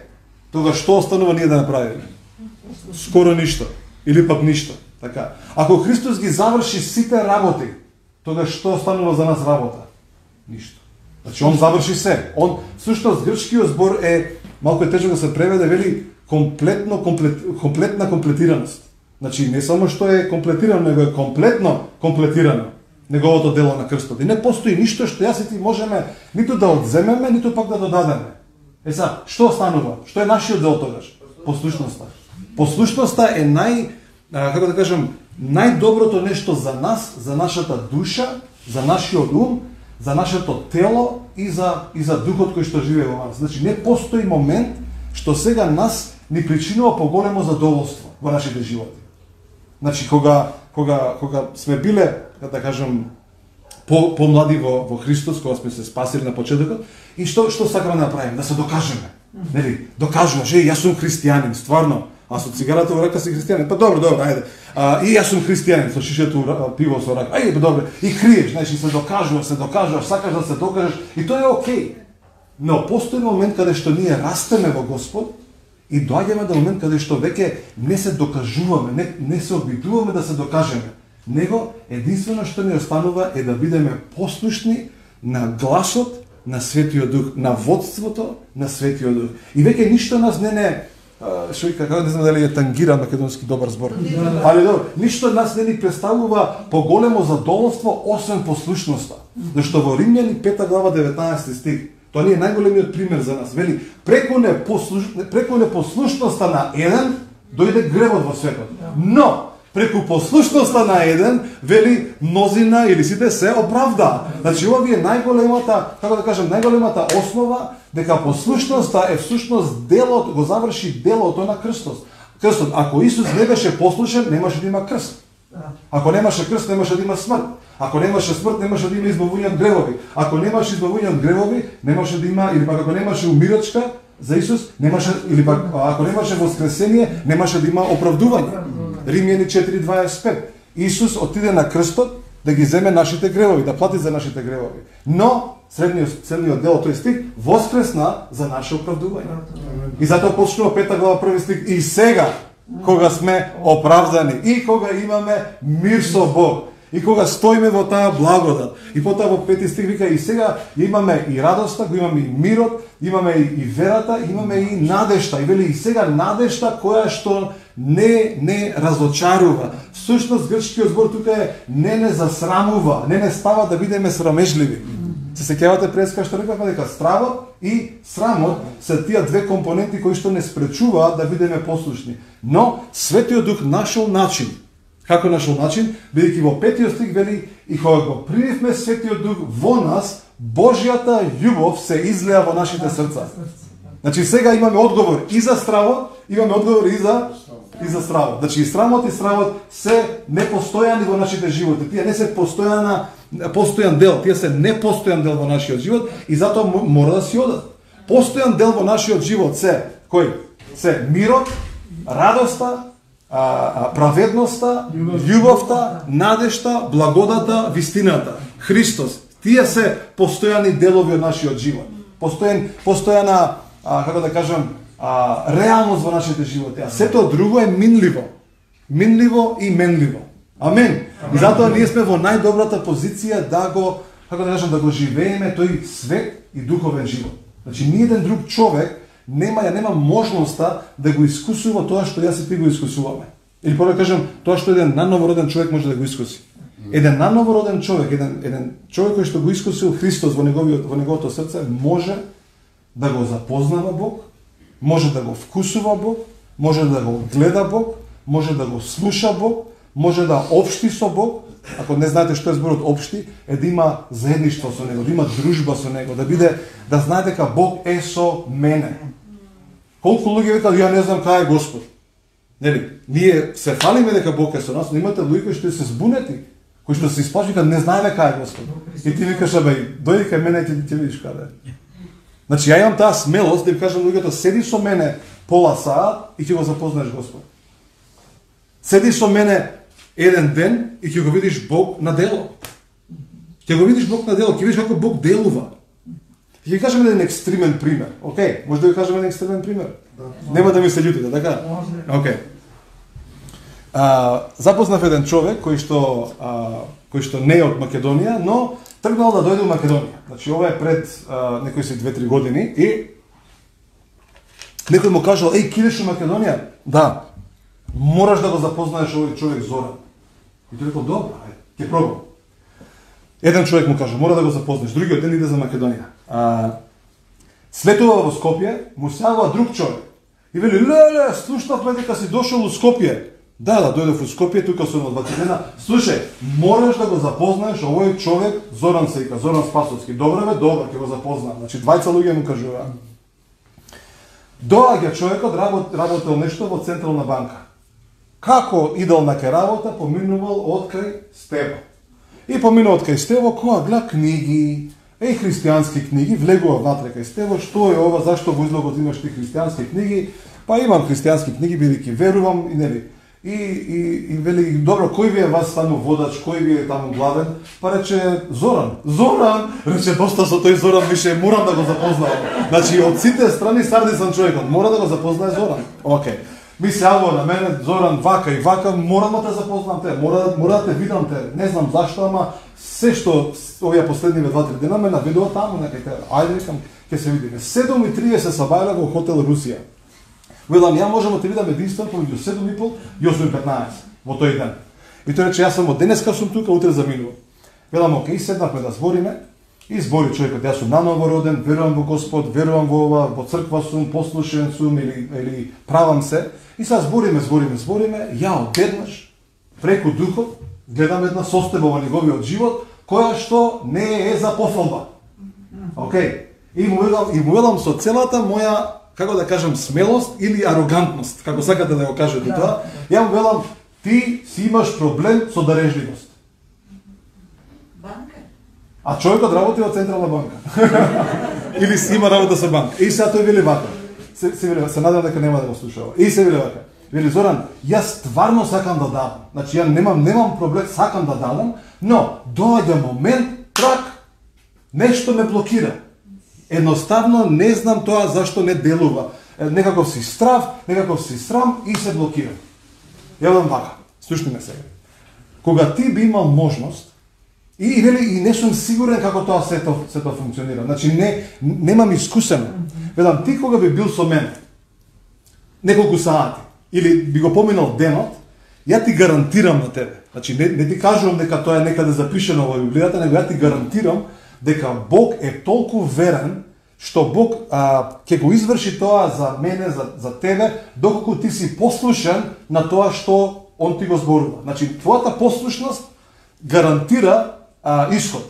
тога што останува ние да направиме? Скоро ништо или пак ништо. Така. Ако Христос ги заврши сите работи, тога што останува за нас работа? Ништо. Значи он заврши се. Он всушност грчкиот збор е малку тежко да се преведе, вели комплетна комплетираност. Значи не само што е комплетирано, него е комплетно комплетирано неговото дело на крстот. И не постои ништо што јас и ти можеме ниту да одземеме, ниту пак да додадеме. Што останува? Што е нашиот дел тогаш? Послушноста. Послушноста е како да кажам, најдоброто нешто за нас, за нашата душа, за нашиот ум, за нашето тело и за духот кој што живее во нас. Значи не постои момент што сега нас ни причинува поголемо задоволство во нашите животи. Значи кога сме биле, да кажам, помлади во Христос, кога сме се спасили на почетокот, и што сакаме да направиме? Да се докажеме. Нели? Докажуваш, јас сум христијанин, стварно. Аз од цигарата во рака си христијанин. Па добро, ајде. И јас сум христијанин, со шишето пиво со рака. Ајде, добро. И криеш, значи се докажуваш, сакаш да се докажеш и тоа е окей. Но постои момент каде што ние растеме во Господ и доаѓаме до момент каде што веќе не се докажуваме, не се обидуваме да се докажеме. Него единствено што ни останува е да бидеме послушни на гласот на Светиот Дух, на водството на Светиот Дух. И веќе ништо нас не што вика, не знам дали е тангира македонски добар збор. Али добро, ништо нас не ни представува поголемо задоволство освен послушноста. Зашто во Римјани 5 глава 19 стих, тоа не е најголемиот пример за нас. Вели, преку непослушноста на еден дојде гревот во светот. Но Преку послушноста на еден, вели мнозина или сите се оправда. Значи ова е најголемата, како да кажем, најголемата основа дека послушноста е всушност делот, го заврши делото на Христос. Крстот, ако Исус не беше послушен, немаше да има крст. Ако немаше крст, немаше да има смрт. Ако немаше смрт, немаше да има избавување од гревови. Ако немаше избавување од гревови, немаше да има, или пак ако немаше умирачка за Исус, немаше, или пак ако немаше воскресение, немаше да има оправдување. Римјани 4:25. Исус отиде на крстот да ги земе нашите гревови, да плати за нашите гревови. Но средниот дел од тој стих воскресна за наше оправдување. И затоа почнува 5 глава 1 стих. И сега, кога сме оправдани и кога имаме мир со Бог, и кога стоиме во таа благодат. И потоа во 5 стих вика и сега имаме и радоста, го имаме и мирот, имаме и верата, имаме и надежта. И вели и сега надежта која што не разочарува. Всушност грчкиот збор тука е не засрамува, не става да бидеме срамежливи. Се сеќавате преска што рекавме дека стравот и срамот се тие две компоненти кои што не спречуваат да бидеме послушни. Но Светиот Дух нашол начин. Како нашол начин? Бидејќи во 5 стих вели и кога го примивме Светиот Дух во нас, Божјата љубов се излеа во нашите срца. Значи сега имаме одговор и за стравот, имаме одговор и за стравот. Значи и стравот се непостојани во нашите животи. Тие не се постојан дел, тие се непостојан дел во нашиот живот и затоа мора да си одат. Постојан дел во нашиот живот се кој? Се мирот, радоста, праведноста, љубовта, надежта, благодата, вистината. Христос. Тие се постојани делови од нашиот живот. Постојана, како да кажам, реалност во нашите животи. А сето друго е минливо. Минливо и менливо. Амен. И затоа ние сме во најдобрата позиција да го, како да кажам, да го живееме тој свет и духовен живот. Значи, ниеден друг човек нема можноста да го искусува тоа што јас и ти го искусуваме. Или по да кажам, тоа што еден нановороден човек може да го искуси. Еден нановороден човек, еден човек кој што го искусил Христос во неговото срце, може да го запознава Бог, може да го вкусува Бог, може да го гледа Бог, може да го слуша Бог, може да обшти со Бог. Ако не знаете што е зборот обшти, е да има заедништво со него, да има дружба со него, да знае дека Бог е со мене. Колку луѓе викаат ја не знам кај е Господ. Нели, ние се фалиме дека Бог е со нас, но имате луѓе што се збунети, кои што се исплашуваат дека не знаеме кај е Господ. И ти викаш абе, дојди кај мене и ти видиш каде е. Значи ја имам таа смелост да им кажам луѓето, седи со мене пола саат и ќе го запознаеш Господ. Седи со мене еден ден и ќе го видиш Бог на дело. Ќе го видиш Бог на дело, ќе видиш како Бог делува. Ќе кажем еден екстремен пример. Океј, може да ви кажем еден екстремен пример? Да. Нема да ми се љутите, така? Океј. Запознав еден човек кој што не е од Македонија, но тргнал да дојде во Македонија. Значи ова е пред некои си 2-3 години и некој му кажал: "Еј, кидеш во Македонија?" "Да." "Мораш да го запознаеш овој човек Зоран." И тој рекол: "Добро, ќе пробам." Еден човек му кажа: "Мора да го запознаеш." Другиот ден иде за Македонија. Слетува во Скопје, му се јавува друг човек. И вели: "Леле, слушнавме дека си дошол во Скопје." "Да, дојдов во Скопје, тука сум од 2 дена." "Слушај, мораш да го запознаеш овој човек, Зоран се вика, Зоран Спасовски." "Добро бе, добро, ќе го запознам." Значи двајца луѓе му кажуваат. Доаѓа човекот, работел нешто во Централна банка. Како идел на ке работа, поминувал од кај Стево. И поминувал од кај Стево, која гледа книги, христијански книги, влегува внатре кај Стево, што е ова, зашто во излогот имаш ти христијански книги? "Па имам христијански книги, бидејќи верувам", и нели. И вели: "Добро, кој ви е вас таму водач, кој ви е таму главен?" Па рече: "Зоран." "Зоран?" Рече: "Доста со тој Зоран, више морам да го запознавам." Значи од сите страни сардисан човекот, мора да го запознае Зоран. Океј. Ми се јавува на мене: "Зоран, вака и вака, морам да те запознам те, мора да те видам те." Не знам зашто, ама се што овие последниве 2-3 дена ме наведува таму на кај те. Ајде, викам, ќе се видиме. 7:30 се сабајале во хотел Русија. Велам, ја можам да те видам единствено помеѓу 7:30 и 8:15 во тој ден. И тој рече: "Јас сум од денеска сум тука, утре заминувам." Велам: "Океј, седнавме да збориме." И збори човекот: "Јас сум наново роден, верувам во Господ, верувам во ова, во црква сум, послушен сум или правам се." И сега збориме, ја одеднаш преку духот, гледам една состојба во неговиот живот, која што не е за пофалба. Океј. И му велам со целата моја, како да кажам, смелост или арогантност, како сакате да го кажете тоа, ја му велам, ти си имаш проблем со дарежливост. Банка? А човекот работи во Централна банка. Или си има работа со банка. И сега тој вели вака. Се надевам дека нема да го слушава. И се вели вака. Вели Зоран, јас стварно сакам да дадам. Значи ја немам проблем, сакам да дадам, но доаѓа момент, нешто ме блокира. Едноставно не знам тоа зашто не делува. Некаков си страв, некаков си срам и се блокира. Ја велам вака, слушни ме сега. Кога ти би имал можност, и не сум сигурен како тоа се тоа функционира. Значи немам искусено. Велам, ти кога би бил со мене неколку сати или би го поминал денот, ја ти гарантирам на тебе. Значи не ти кажувам дека тоа е некаде запишено во Библијата, него ја ти гарантирам дека Бог е толку верен што Бог ќе го изврши тоа за мене, за тебе, доколку ти си послушен на тоа што он ти го зборува. Значи твојата послушност гарантира исход.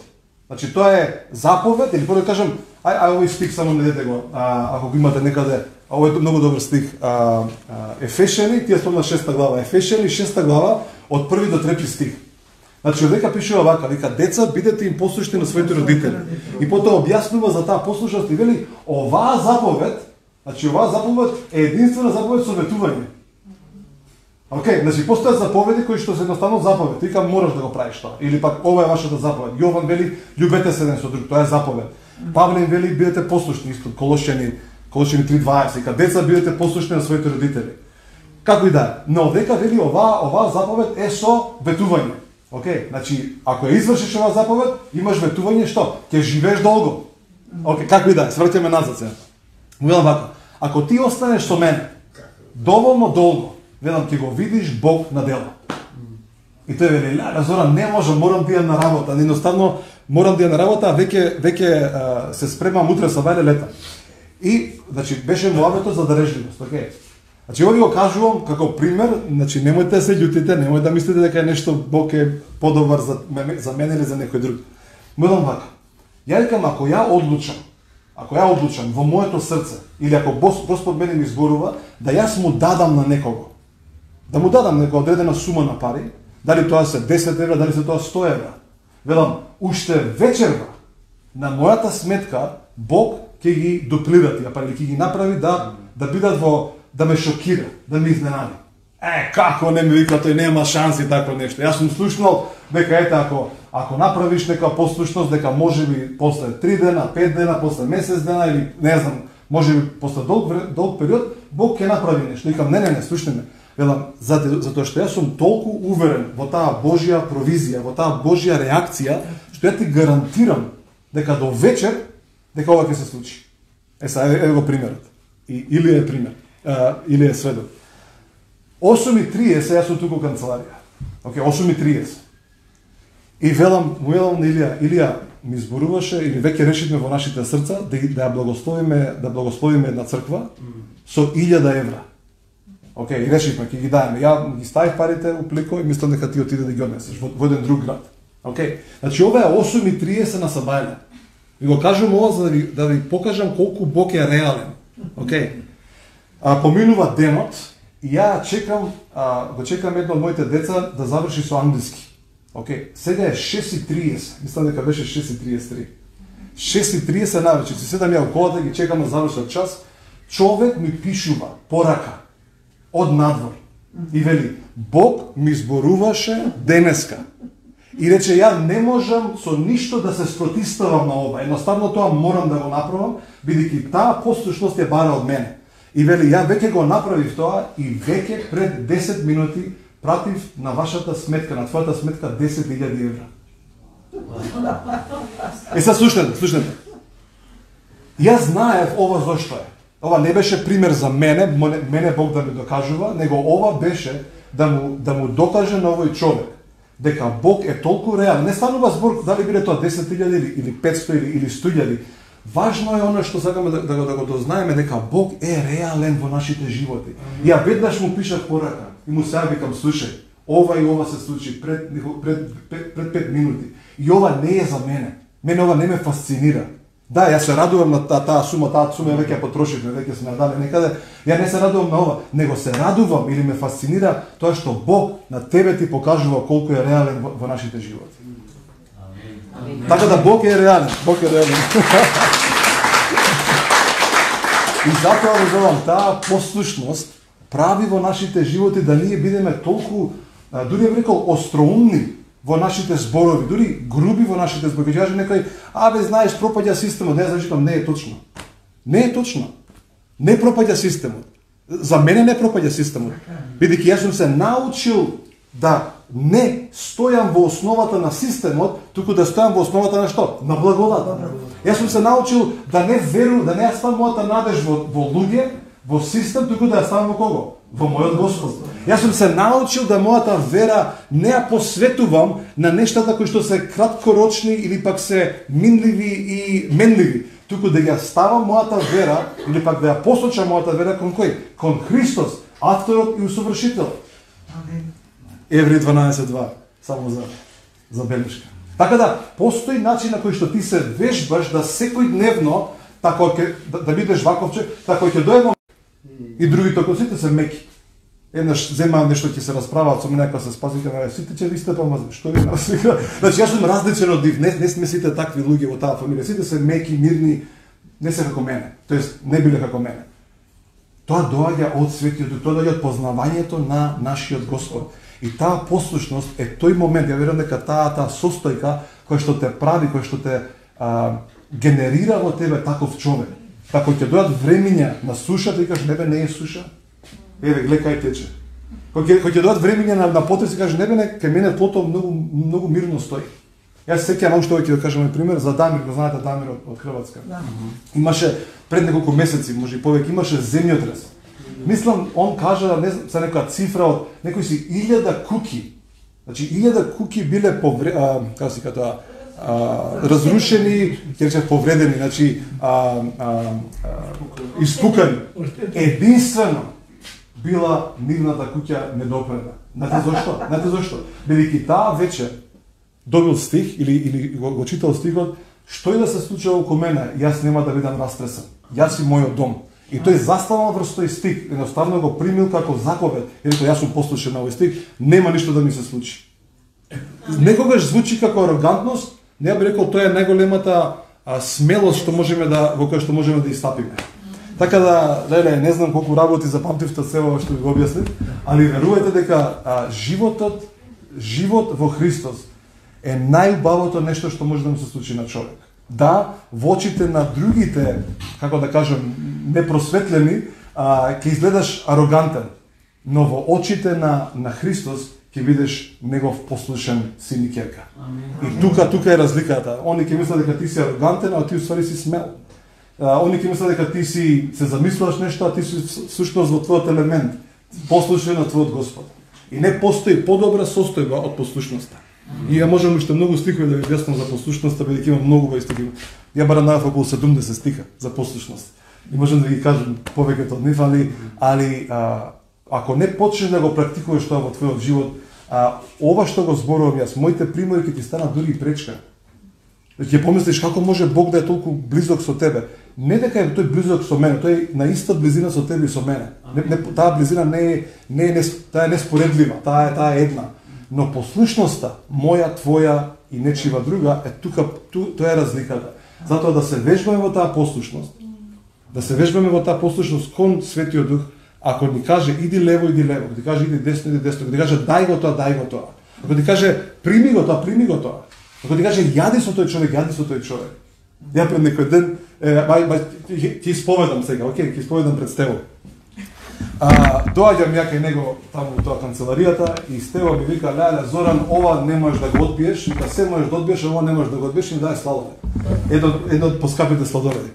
Значи тоа е заповед, или да кажам, овој стих само не дете го, ако го имате некаде, овој е многу добар стих, Ефешени, тие спомна 6 глава, Ефешени 6 глава, од 1 до 3 стих. Значи, овдека пишува вака, вика, деца, бидете им послушни на своите родители. И потоа објаснува за таа послушност и вели, оваа заповед е единствена заповед со ветување. Океј, значи постојат заповеди кои што се едноставно заповед. Вика, мораш да го правиш тоа. Или пак ова е вашата заповед. Јован вели, љубете се еден со друг, тоа е заповед. Павле вели, бидете послушни, исто Колошени 3:20, вика, деца, бидете послушни на своите родители. Како и да е. Но дека вели оваа заповед е со ветување. Океј, значи ако ја извршиш оваа заповед, имаш ветување што? Ќе живееш долго. Океј, како и да е, сврќаме назад сега. Велам вака, ако ти останеш со мене доволно долго, велам ќе го видиш Бог на дело. И тој вели, Зоран, не можам, морам да идам на работа, едноставно морам да идам на работа, а веќе се спремам утре со вајле лета. И значи беше муабетот за дарежливост, океј. Значи, ова ви го кажувам како пример, значи немојте да се љутите, немојте да мислите дека нешто Бог е подобар за мене или за некој друг. Милам вака, ја рекам, ако ја одлучам во моето срце, или ако Господ мене ми зборува, да јас му дадам на некого, да му дадам нека одредена сума на пари, дали тоа се 10 евра, дали се тоа 100 евра, велам, уште вечерва на мојата сметка, Бог ќе ги дуплира тие пари, ќе ги направи да бидат да ме шокира, да ме изненади. Како не ми вика, тој нема шанси такво нешто. Јас сум слушнал дека ако направиш нека послушност, дека можеби после 3 дена, 5 дена, после месец дена или не знам, можеби после долг период, Бог ќе направи нешто. Викам, не, слушни ме. Велам, затоа што јас сум толку уверен во таа Божја провизија, во таа Божја реакција, што ја ти гарантирам дека до вечер дека ова ќе се случи. Сега го примерот. Или е пример. Или е сведок. 8:30 јас сум туку канцеларија. Океј, 8:30. И велам на Илија ми зборуваше, или веќе решивме во нашите срца да ја благословиме една црква со 1000 евра. Океј, и решивме ќе ги даеме. Ја ги ставив парите у плико и мислам дека ти отиде да ги однесеш во еден друг град. Океј. Значи ова е 8:30 на Сабајле. И го кажам ова за да ви покажам колку Бог е реален. Океј. Поминува денот и ја го чекам едно од моите деца да заврши со англиски. Океј, сега е 6:30, мислам дека беше 6:33. 6:30 навечер, се седам ја у колата, ги чекам да завршат час, човек ми пишува порака од надвор и вели, Бог ми зборуваше денеска. И рече, ја не можам со ништо да се спротиставам на ова, едноставно тоа морам да го направам, бидејќи таа послушност ја бара од мене. И вели, ја веќе го направив тоа и веќе пред 10 минути пратив на вашата сметка, на твојата сметка 10.000 евра. Сега слушнете. Јас знаев ова зошто е. Ова не беше пример за мене Бог да ми докажува, него ова беше да му докаже на овој човек дека Бог е толку реален. Не станува збор дали биде тоа 10.000 или 500 или 100.000. Важно е оно што сакаме да го дознаеме, дека Бог е реален во нашите животи. Ја веднаш му пишав порака и му се викам, слушај, ова и ова се случи пред 5 минути. И ова не е за мене. Мене ова не ме фасцинира. Да, јас се радувам на таа сума веќе ја потрошивме, веќе сме ја дали некаде. Ја не се радувам на ова, него се радувам или ме фасцинира тоа што Бог на тебе ти покажува колку е реален во нашите животи. Така да Бог е реален, Бог е реален. И затоа возовам таа послушност прави во нашите животи да ние бидеме толку, дури ја рекол, остроумни во нашите зборови, дури груби во нашите зборови. Каже некој, знаеш, пропаѓа системот. Не, зачитам, не е точно. Не е точно. Не пропаѓа системот. За мене не пропаѓа системот. Бидејќи јас сум се научил да не стојам во основата на системот, туку да стојам во основата на што? На благодат. Јас сум се научил да не верувам, да не ја ставам мојата надеж во луѓе, во систем, туку да ја ставам во кого? Во мојот Господ. Јас сум се научил да мојата вера не ја посветувам на нештата кои што се краткорочни или пак се минливи и менливи, туку да ја ставам мојата вера или пак да ја посочам мојата вера кон кој? Кон Христос, авторот и усовршителот. Евреи 12:2, само за белешка. Така да, постои начин на кој што ти се вежбаш да секојдневно така да бидеш ваковче, така ќе дојдем и другите околу сите се меки. Еднаш зема нешто ќе се расправаат со мене, кога се спазите, сите ќе ви степам, што ви насвика. Значи јас сум различен од нив, не сме сите такви луѓе во таа фамилија, сите се меки, мирни, не се како мене. Тоест не биле како мене. Тоа доаѓа од Светиот Дух, тоа доаѓа од познавањето на нашиот Господ. И таа послушност е тој момент, ја верувам дека таа состојка која што те прави, која што те генерира во тебе таков човек. Како ќе дојдат времиња на сушата и кажеш, небе не е суша, еве гледај кај тече. Кога ќе дојдат времиња на потреси, кажеш, небе не, кај мене плото многу мирно стои. Јас се сеќавам уште ќе да кажам пример за Дамир, го знаете Дамир од Хрватска. Имаше пред неколку месеци, може и повеќе, имаше земјотрес. Мислам, он кажа, не знам, за некоја цифра од некои си 1000 куки. Значи 1000 куки биле како се ката разрушени, ќе речем повредени, значи испукани. Единствено била нивната куќа недопрена. Знаете зошто? Бидејќи таа вечер добил стих или го читал стихот, што и да се случува околу мене, јас нема да бидам растресен. Јас и мојот дом. И тој застанал врз тој стих, едноставно го примил како заповед. И рекол, јас сум послушен на овој стих, нема ништо да ми се случи. Некогаш звучи како арогантност, не би рекол тоа е најголемата смелост што можеме во која што можеме да истапиме. Така да, леле, не знам колку работи запамтивте се ова што ви го објаснив, али верувајте дека живот во Христос е најубавото нешто што може да му се случи на човек. Да, во очите на другите, како да кажем, непросветлени, ќе изгледаш арогантен, но во очите на Христос ќе бидеш негов послушен син и ќерка. И тука е разликата. Они ќе мислат дека ти си арогантен, а ти уствари си смел. Они ќе мислат дека ти се замислуваш нешто, а ти си всушност во твојот елемент, послушен на твојот Господ. И не постои подобра состојба од послушноста. И ја можам уште многу стихови да ви објаснам за послушноста, бидејќи имам многу стихови. Ја барам најав околу 70 стиха за послушност. И можам да ги кажам повеќето од нив, али ако не почнеш да го практикуваш тоа во твојот живот, ова што го зборувам јас, моите примери ќе ти станат дури и пречка. Ќе помислиш како може Бог да е толку близок со тебе. Не дека е тој близок со мене, тој на иста близина со тебе и со мене. Таа близина таа е неспоредлива, таа е една. Но послушноста, моја, твоја и нечива друга, тоа е разликата. Затоа да се вежбаме во таа послушност, кон Светиот Дух, ако ни каже иди лево, ако ти каже иди десно, ако ти каже дај го тоа, ако ти каже прими го тоа, ако ти каже јади со тој човек. Ја пред некој ден, ќе исповедам сега, ќе исповедам пред Стево. Доаѓам ја кај него таму во тоа канцеларијата и Стево ми вика, леле Зоран, ова не можеш да го одбиеш, да се можеш да одбиеш, ова не можеш да го одбиеш и ми дај сладолед. Едно од поскапите сладоледи.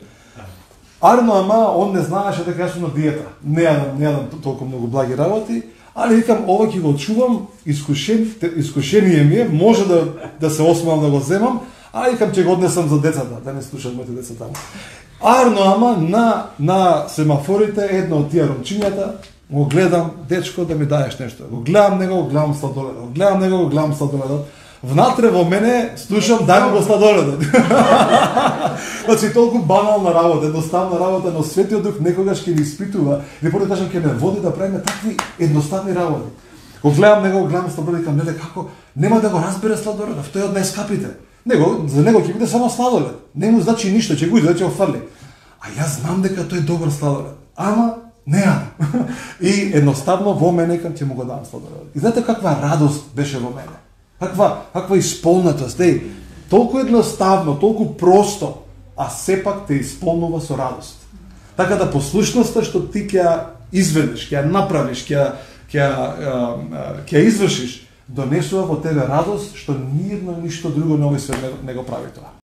Арно, ама он не знаеше дека јас сум на диета. Не јадам толку многу благи работи, али викам ова ќе го чувам, искушение ми е, може да се осмеам да го земам, а викам ќе го однесам за децата, да не слушат моите деца таму. Арно, ама на семафорите едно од тие ромчињата Го гледам, дечко, да ми даеш нешто. Го гледам него, го гледам сладоледот. Го гледам него, го гледам сладоледот. Внатре во мене слушам дај го сладоледот. Значи толку банална работа, едноставна работа, но Светиот Дух некогаш ќе ни испитува, или по да кажам ќе ме води да правиме такви едноставни работи. Го гледам него, го гледам сладоледот и кажам, леле како нема да го разбере сладоледот, тој е од најскапите. За него ќе биде само сладолед. Не му значи ништо, ќе го иде, ќе го фрли. А јас знам дека тој е добар сладолед. Ама не јадам. И едноставно во мене ќе му го дам сладолед. И знаете каква радост беше во мене? Каква исполнетост, толку едноставно, толку просто, а сепак те исполнува со радост. Така да послушноста што ти ќе изведеш, ќе направиш, ќе извршиш, донесува во тебе радост што ниедно ништо друго на овој свет не го прави тоа.